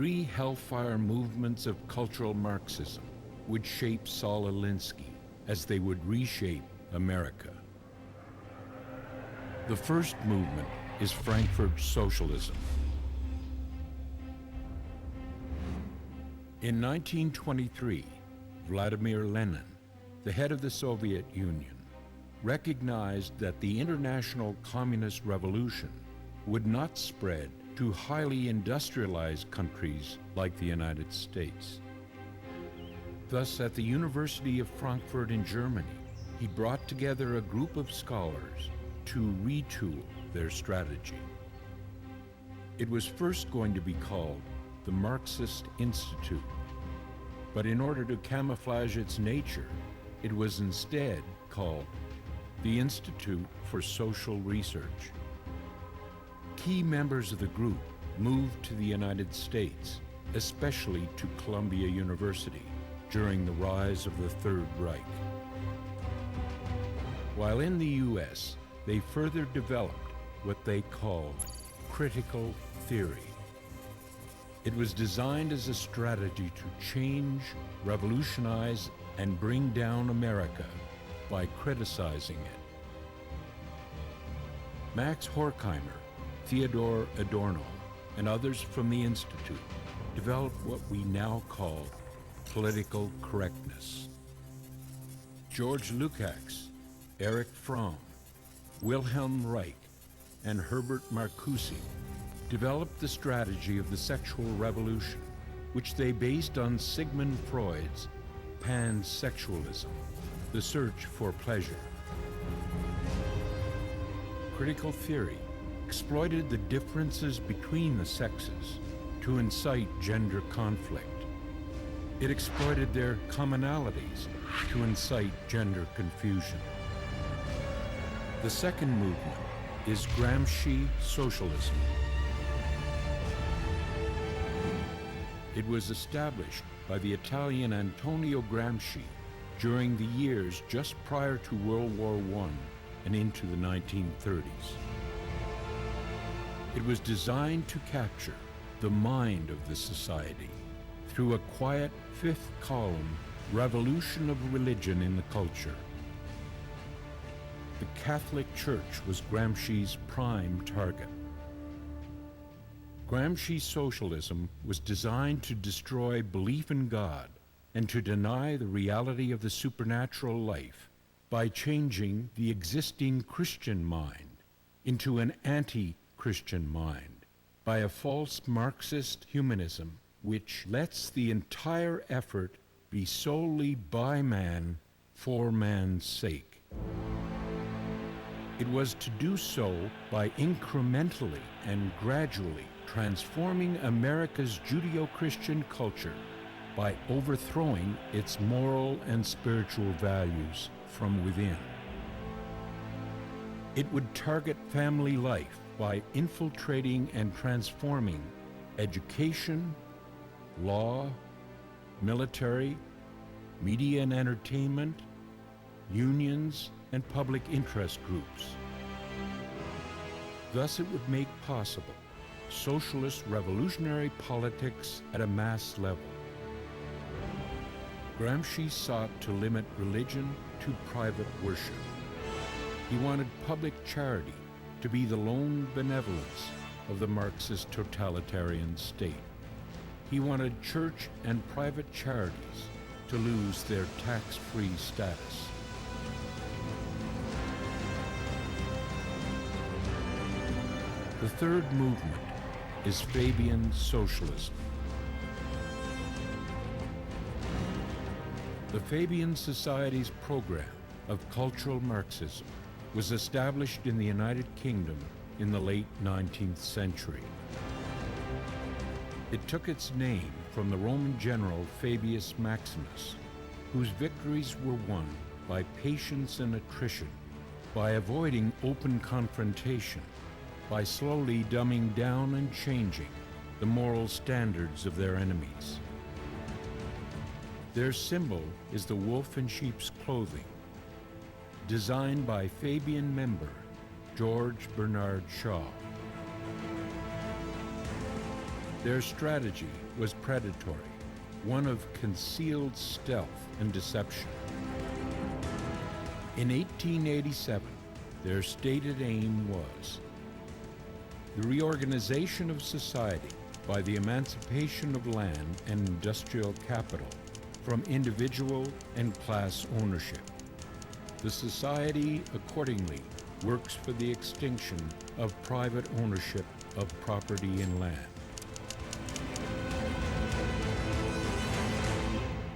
three hellfire movements of cultural Marxism would shape Saul Alinsky as they would reshape America. The first movement is Frankfurt socialism. In 1923, Vladimir Lenin, the head of the Soviet Union, recognized that the international communist revolution would not spread to highly industrialized countries like the United States. Thus, at the University of Frankfurt in Germany, he brought together a group of scholars to retool their strategy. It was first going to be called the Marxist Institute, but in order to camouflage its nature, it was instead called the Institute for Social Research. Key members of the group moved to the United States, especially to Columbia University, during the rise of the Third Reich. While in the US, they further developed what they called critical theory. It was designed as a strategy to change, revolutionize, and bring down America by criticizing it. Max Horkheimer, Theodor Adorno, and others from the Institute developed what we now call political correctness. George Lukács, Erich Fromm, Wilhelm Reich, and Herbert Marcuse developed the strategy of the sexual revolution, which they based on Sigmund Freud's pansexualism, the search for pleasure. Critical theory exploited the differences between the sexes to incite gender conflict. It exploited their commonalities to incite gender confusion. The second movement is Gramsci socialism. It was established by the Italian Antonio Gramsci during the years just prior to World War I and into the 1930s. It was designed to capture the mind of the society through a quiet fifth column revolution of religion in the culture. The Catholic Church was Gramsci's prime target. Gramsci's socialism was designed to destroy belief in God and to deny the reality of the supernatural life by changing the existing Christian mind into an anti-Christian mind by a false Marxist humanism which lets the entire effort be solely by man for man's sake. It was to do so by incrementally and gradually transforming America's Judeo-Christian culture by overthrowing its moral and spiritual values from within. It would target family life by infiltrating and transforming education, law, military, media and entertainment, unions, and public interest groups. Thus, it would make possible socialist revolutionary politics at a mass level. Gramsci sought to limit religion to private worship. He wanted public charity to be the lone benevolence of the Marxist totalitarian state. He wanted church and private charities to lose their tax-free status. The third movement is Fabian socialism. The Fabian Society's program of cultural Marxism was established in the United Kingdom in the late 19th century. It took its name from the Roman general Fabius Maximus, whose victories were won by patience and attrition, by avoiding open confrontation, by slowly dumbing down and changing the moral standards of their enemies. Their symbol is the wolf in sheep's clothing, designed by Fabian member George Bernard Shaw. Their strategy was predatory, one of concealed stealth and deception. In 1887, their stated aim was the reorganization of society by the emancipation of land and industrial capital from individual and class ownership. The society accordingly works for the extinction of private ownership of property and land.